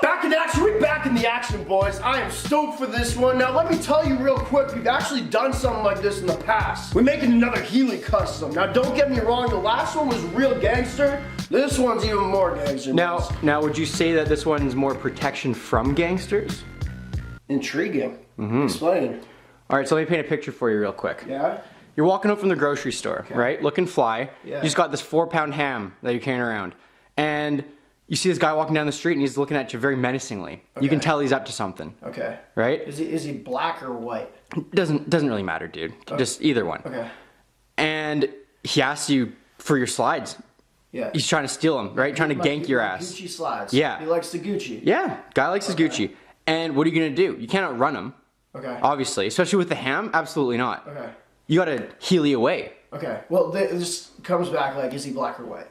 Back in action, we're back in the action, boys. I am stoked for this one. Now, let me tell you real quick, we've actually done something like this in the past. We're making another Heely custom. Now, don't get me wrong, the last one was real gangster. This one's even more gangster. Now, would you say that this one's more protection from gangsters? Intriguing. Explain. All right, so let me paint a picture for you real quick. Yeah? You're walking up from the grocery store, right? Looking fly. Yeah. You just got this 4-pound ham that you're carrying around. And you see this guy walking down the street and he's looking at you very menacingly. Okay. You can tell he's up to something. Okay. Right? Is he black or white? Doesn't really matter, dude. Just either one. Okay. And he asks you for your slides. Yeah. He's trying to steal them, right? Trying to gank your ass. Gucci slides. Yeah. He likes the Gucci. Yeah. Guy likes his Gucci. And what are you gonna do? You cannot run him. Okay. Obviously. Especially with the ham? Absolutely not. Okay. You gotta Heely away. Okay. Well, this comes back like, is he black or white?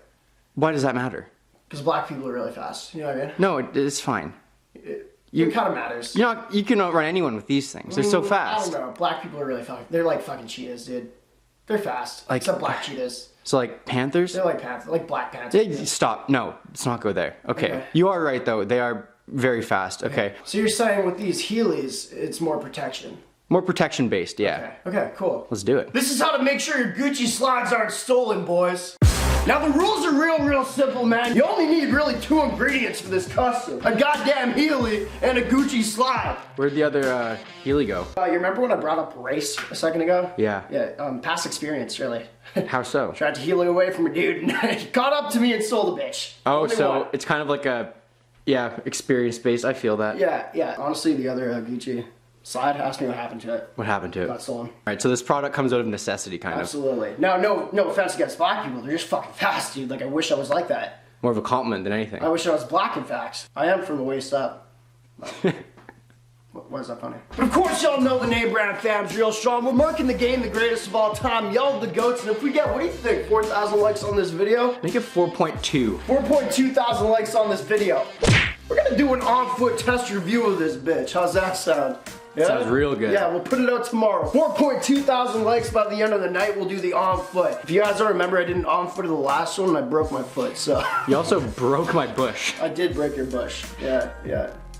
Why does that matter? Because black people are really fast. You know what I mean? No, it's fine. It kind of matters. You can outrun anyone with these things. They're so fast. I don't know. Black people are really fast. They're like fucking cheetahs, dude. They're fast. Like- Except black cheetahs. So like panthers? They're like panthers, like black panthers. Hey, stop. No, let's not go there. Okay. Okay. You are right though. They are very fast. Okay. So you're saying with these Heelys, it's more protection. More protection based, yeah. Okay, cool. Let's do it. This is how to make sure your Gucci slides aren't stolen, boys. Now the rules are real simple, man. You only need really 2 ingredients for this custom. A goddamn Heely and a Gucci slide. Where'd the other Heely go? You remember when I brought up race a second ago? Yeah. Yeah, past experience, really. How so? Tried to Heely away from a dude and he caught up to me and stole the bitch. Oh, Only so one. it's kind of like a, yeah, experience based. I feel that. Yeah. Honestly, the other Gucci slide, ask me what happened to it. What happened to it? Got stolen. All right, so this product comes out of necessity, kind of. Absolutely. Now, no offense against black people. They're just fucking fast, dude. Like, I wish I was like that. More of a compliment than anything. I wish I was black, in fact. I am from the waist up. Why is that funny? But of course, y'all know the NameBran fam's real strong. We're marking the game the greatest of all time. Y'all the goats. And if we get, what do you think, 4,000 likes on this video? Make it 4.2. 4.2 thousand likes on this video. We're gonna do an on-foot test review of this bitch. How's that sound? Yeah? Sounds real good. Yeah, we'll put it out tomorrow. 4.2 thousand likes by the end of the night. We'll do the on foot. If you guys don't remember, I did an on foot of the last one and I broke my foot, so. You also broke my bush. I did break your bush. Yeah.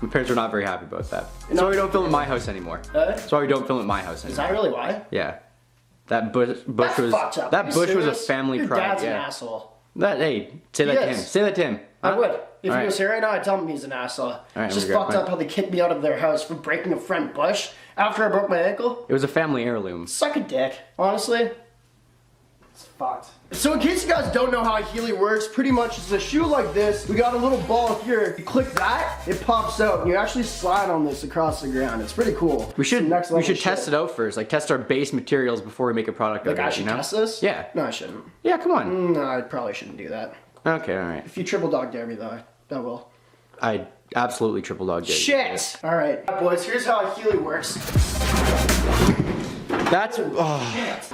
My parents were not very happy about that. You know- That's why we don't film at my house anymore. That's why we don't film at my house Is anymore. that really why? Yeah. That bush That's was fucked up. that Are you bush was a serious? family Your pride. dad's an Yeah. asshole. Hey, say that to him. is. Say that to him. I Huh? would. If Alright. he was here right now, I'd tell him he's an asshole. It's just I'm gonna fucked grab up how they kicked me out of their house for breaking a front bush after I broke my ankle. It was a family heirloom. Suck a dick. Honestly, it's fucked. So in case you guys don't know how a Heely works, pretty much it's a shoe like this. We got a little ball here. You click that, it pops out, and you actually slide on this across the ground. It's pretty cool. We should test it out first. Like test our base materials before we make a product Like out I of it, should you know? test this? Yeah. No, I shouldn't. Yeah, come on. No, I probably shouldn't do that. Okay, alright. If you triple dog dare me though, I will. I absolutely triple dog dare you. Shit! Alright, boys, here's how a Heely works. That's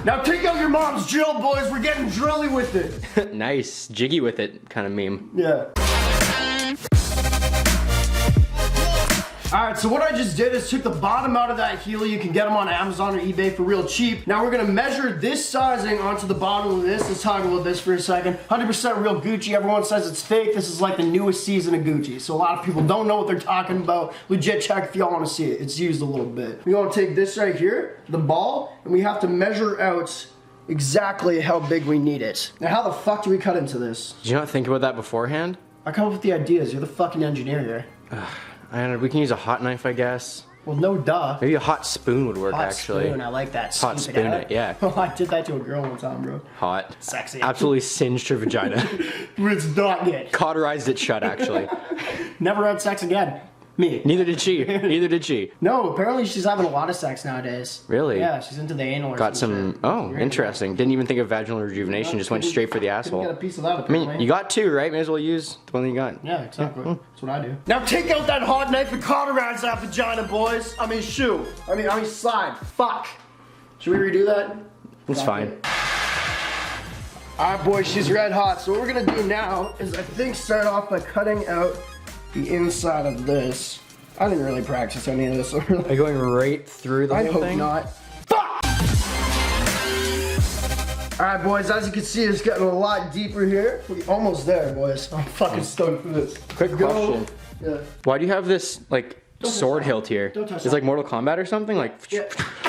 Now take out your mom's drill, boys. We're getting drilly with it. nice. Jiggy with it kind of meme. Yeah. Alright, so what I just did is took the bottom out of that Heely. You can get them on Amazon or eBay for real cheap. Now we're gonna measure this sizing onto the bottom of this. Let's talk about this for a second. 100% real Gucci. Everyone says it's fake. This is like the newest season of Gucci. So a lot of people don't know what they're talking about. Legit check if y'all wanna see it. It's used a little bit. We wanna take this right here, the ball, and we have to measure out exactly how big we need it. Now how the fuck do we cut into this? Did you not think about that beforehand? I come up with the ideas. You're the fucking engineer here. I don't know, we can use a hot knife, I guess. Well, no duh. Maybe a hot spoon would work, Hot actually. spoon, I like that. Hot Scoop spoon out. it, yeah. Oh, I did that to a girl one time, bro. Hot. Sexy. Absolutely singed her vagina. It's not good. Cauterized it shut, actually. Never had sex again. Me. Neither did she. Neither did she. No, apparently she's having a lot of sex nowadays. Really? Yeah, she's into the anal or Got some. shit. Oh, Weird. interesting. Didn't even think of vaginal rejuvenation. Just went straight for the Couldn't asshole. get a piece of that, I apparently. mean, you got two, right? May as well use the one you got. Yeah, exactly. That's what I do. Now take out that hot knife and cauterize that vagina, boys. I mean, shoe. I mean, slide. Fuck. Should we redo that? It's Fuck fine. it. Alright, boys, she's red hot. So what we're gonna do now is I think start off by cutting out the inside of this. I didn't really practice any of this. So Are you going right through the I whole hope thing? not. Fuck! All right, boys, as you can see, it's getting a lot deeper here. We're almost there, boys. I'm fucking stoked for this. Quick question. Yeah. Why do you have this, like, sword hilt here? Don't touch It's that. like Mortal Kombat or something? Like, Yeah.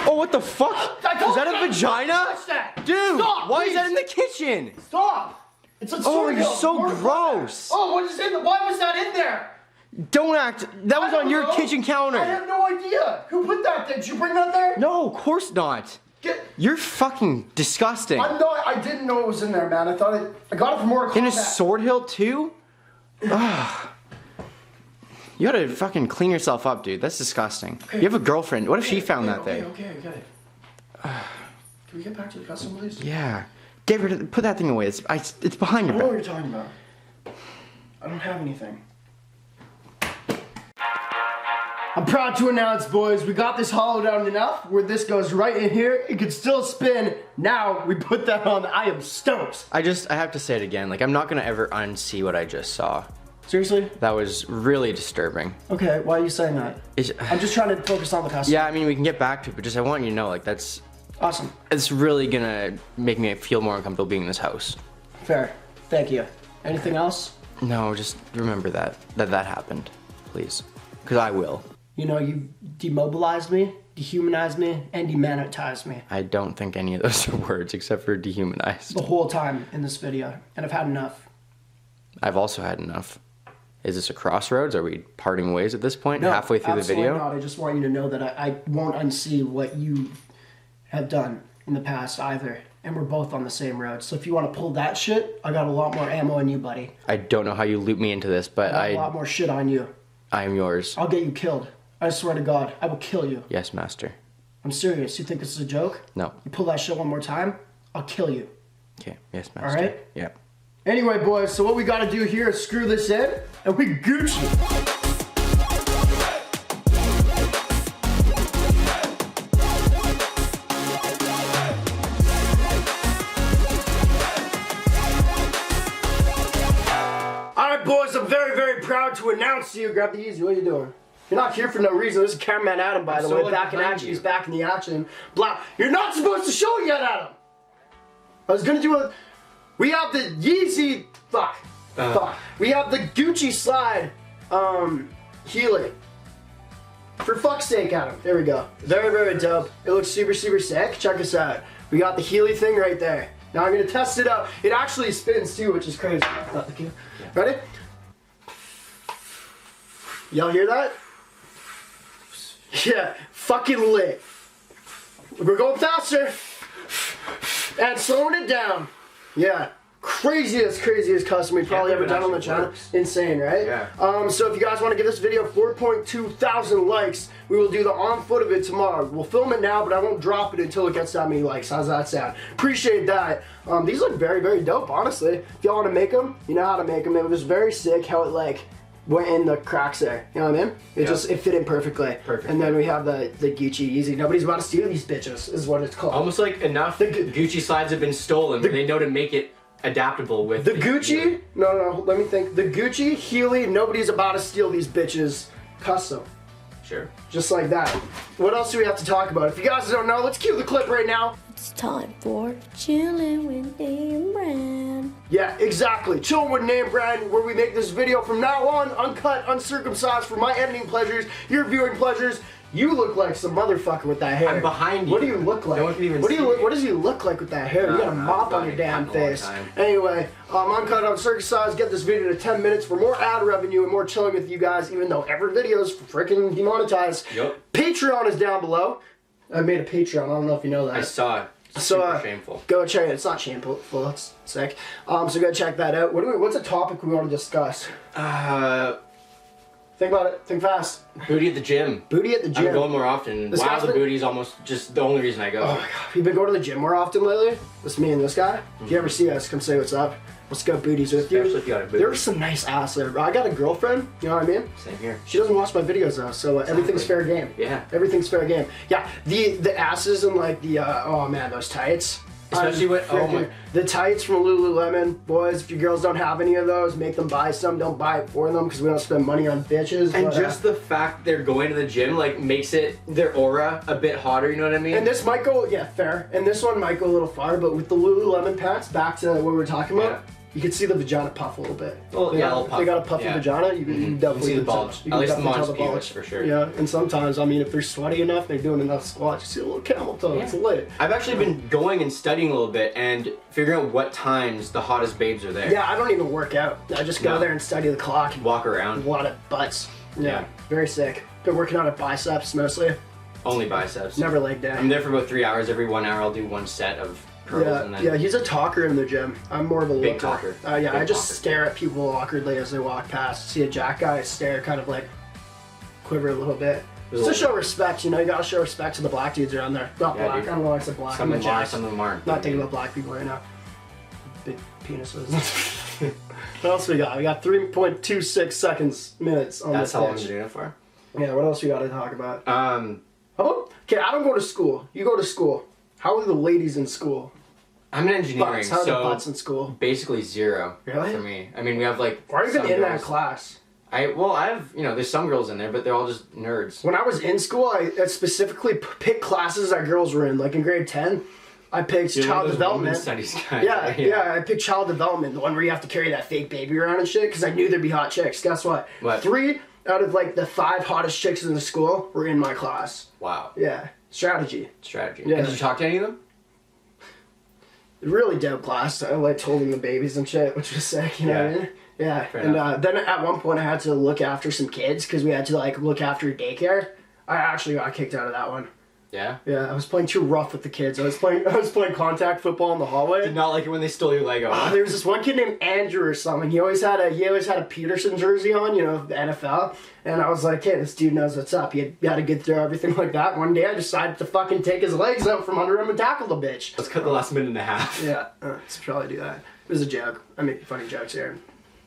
oh, what the fuck? Is that a vagina? Touch that. Dude, Stop, why please. is that in the kitchen? Stop. It's a Oh, sword you're hilt. so Mortal Kombat. gross. Oh, what is in the, why was that in there? Don't act. That was I on don't your know. kitchen counter. I have no idea. Who put that there? Did you bring that there? No, of course not. You're fucking disgusting. I didn't know it was in there, man. I got it from Mortal Kombat. In a sword hilt too? Ugh. You gotta fucking clean yourself up, dude. That's disgusting. Okay. You have a girlfriend. What if she found that thing? Okay, I get it. Can we get back to the custom, please? Yeah. Get rid of. Put that thing away. It's behind I your don't know what back. you're talking about. I don't have anything. I'm proud to announce, boys, we got this hollowed out enough where this goes right in here. It could still spin. Now we put that on. I am stoked. I have to say it again. Like, I'm not gonna ever unsee what I just saw. Seriously? That was really disturbing. Okay, why are you saying that? I'm just trying to focus on the custom. Yeah, I mean, we can get back to it, but just I want you to know, like, Awesome. it's really gonna make me feel more uncomfortable being in this house. Fair. Thank you. Anything else? No, just remember that happened, please, because I will. You know, you demobilized me, dehumanized me, and demonetized me I don't think any of those are words except for dehumanized. the whole time in this video, and I've had enough. I've also had enough. Is this a crossroads? Are we parting ways at this point? No, halfway through the absolutely video? not. I just want you to know that I won't unsee what you have done in the past either. And we're both on the same road. So if you want to pull that shit, I got a lot more ammo on you, buddy. I don't know how you loop me into this, but I got a lot more shit on you. I am yours. I'll get you killed. I swear to God, I will kill you. Yes, master. I'm serious. You think this is a joke? No. You pull that shit one more time, I'll kill you. Okay. Yes, master. All right? Yeah. Anyway, boys, so what we gotta do here is screw this in, and we Gucci. Alright, boys, I'm very, very proud to announce to you. Grab the Yeezy, what are you doing? You're not here for no reason. This is cameraman Adam, by the way, back in action. He's back in the action. Blah. You're not supposed to show it yet, Adam! I was gonna do a... We have the Yeezy... Fuck. We have the Gucci slide, Heelys. For fuck's sake, Adam. There we go. Very, very dope. It looks super, super sick. Check us out. We got the Heelys thing right there. Now I'm gonna test it out. It actually spins too, which is crazy. Ready? Y'all hear that? Yeah, fucking lit. We're going faster. And slowing it down. Yeah. Craziest custom we've probably ever done on the channel. Insane, right? Yeah. So if you guys want to give this video 4.2 thousand likes, we will do the on foot of it tomorrow. We'll film it now, but I won't drop it until it gets that many likes. How's that sound? Appreciate that. These look very, very dope, honestly. If y'all want to make them, you know how to make them. It was very sick how it like went in the cracks there. You know what I mean? It fit in perfectly. Perfect. And then we have the Gucci Yeezy. Nobody's about to steal these bitches, is what it's called. Almost like enough Gucci slides have been stolen, but they know to make it adaptable with The Gucci, no, let me think. The Gucci, Heelys, nobody's about to steal these bitches custom. Sure. Just like that. What else do we have to talk about? If you guys don't know, let's cue the clip right now. It's time for chilling with NameBran. Yeah, exactly. Chilling with NameBran, where we make this video from now on, uncut, uncircumcised, for my editing pleasures, your viewing pleasures. You look like some motherfucker with that hair. I'm behind you. What do you look like? No one can even what see What does he look like with that hair? You got a mop on your damn face. Anyway, uncut, uncircumcised. Get this video to 10 minutes for more ad revenue and more chilling with you guys, even though every video is freaking demonetized. Yep. Patreon is down below. I made a Patreon. I don't know if you know that. I saw it. It's So, super shameful. Go check it. It's not shameful. It's sick. So go check that out. What's a topic we want to discuss? Think about it. Think fast. Booty at the gym. Booty at the gym. I'm going more often. This Wow, guy's the been- booty's almost just the only reason I go. Oh my god. You've been going to the gym more often lately? It's me and this guy. If you ever see us, come say what's up. Let's go booties with you. Especially if you got a booty. There's some nice ass there, bro. I got a girlfriend. You know what I mean? Same here. She doesn't watch my videos though, so everything's fair game. Yeah. Everything's fair game. Yeah. The asses and like the oh man, those tights. Especially with the tights from Lululemon, boys. If your girls don't have any of those, make them buy some. Don't buy it for them because we don't spend money on bitches. And just the fact they're going to the gym like makes it their aura a bit hotter. You know what I mean? And this might go, yeah, fair. And this one might go a little far, but with the Lululemon pants, back to what we were talking about. Yeah. You can see the vagina puff a little bit. Well, They yeah, got- puff. They got a puffy Yeah. vagina. You can definitely see the bulge. You At can least the definitely tell mom's penis for sure. Yeah, and sometimes, I mean, if they're sweaty enough, they're doing enough squats. You see a little camel toe. Yeah. It's lit. I've actually been going and studying a little bit and figuring out what times the hottest babes are there. Yeah, I don't even work out. I just go No. there and study the clock. Walk around. A lot of butts. Yeah, Yeah. very sick. Been working on it biceps mostly. Only biceps. Never leg day. I'm there for about 3 hours. Every 1 hour, I'll do one set of curls and then. Yeah, he's a talker in the gym. I'm more of a Big looker. talker. Yeah, Big I just talker. stare at people awkwardly as they walk past. See a jack guy, I stare, kind of like quiver a little bit. Just to show respect, you know, you gotta show respect to the black dudes around there. Not Yeah, black, dude. I don't know why I said black. Some I'm of a them are, jack. some of them aren't. Not thinking about black people right now. Big penises. What else we got? We got 3.26 seconds, minutes on That's this how long bitch. you're doing it for? Yeah, what else we gotta talk about? Um, How about, okay, I don't go to school. You go to school. How are the ladies in school? I'm in engineering, Butts. How are the so butts in school? basically 0 Really? for me. I mean, we have like. Why are you even some in that girls- class? I have, you know, there's some girls in there, but they're all just nerds. When I was in school, I specifically picked classes that girls were in. Like in grade 10, I picked You're one child of those development. women's studies guys, Yeah, right? yeah, I picked child development, the one where you have to carry that fake baby around and shit, because I knew there'd be hot chicks. Guess what? What? 3 out of like the 5 hottest chicks in the school were in my class. Wow. Yeah, strategy. Strategy. Yeah. And did you talk to any of them? Really dope class. I liked holding the babies and shit, which was sick, you know what I Yeah. mean? Yeah, Fair and enough. then at one point I had to look after some kids because we had to like look after daycare. I actually got kicked out of that one. Yeah. Yeah, I was playing too rough with the kids. I was playing contact football in the hallway. Did not like it when they stole your Lego. Oh, there was this one kid named Andrew or something. He always had a Peterson jersey on, you know, the NFL. And I was like, hey, this dude knows what's up. He had a good throw, everything like that. One day I decided to fucking take his legs out from under him and tackle the bitch. Let's cut the last minute and a half. Yeah, should probably do that. It was a joke. I make funny jokes here, and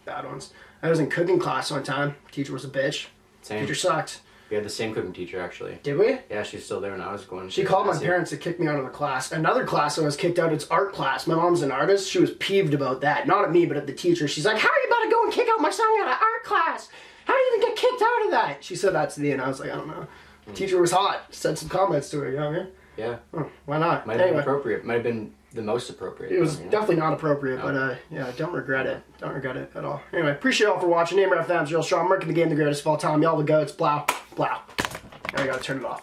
bad ones. I was in cooking class one time. Teacher was a bitch. Same. Teacher sucked. We had the same cooking teacher actually. Did we? Yeah, she's still there when I was going. She called my parents to kick me out of the class. Another class I was kicked out, it's art class. My mom's an artist. She was peeved about that. Not at me, but at the teacher. She's like, how are you about to go and kick out my son out of art class? How do you even get kicked out of that? She said that to me, and I was like, I don't know. The teacher was hot. Said some comments to her, you know what I mean? Yeah. Why not? Might have been appropriate. Might have been the most appropriate. It was you know? definitely not appropriate, No. but yeah, I don't regret it. Don't regret it at all. Anyway, appreciate y'all for watching. NameBran fans, real strong. Marking the game the greatest of all time. Y'all the goats. Blow. Blow. Now I gotta turn it off.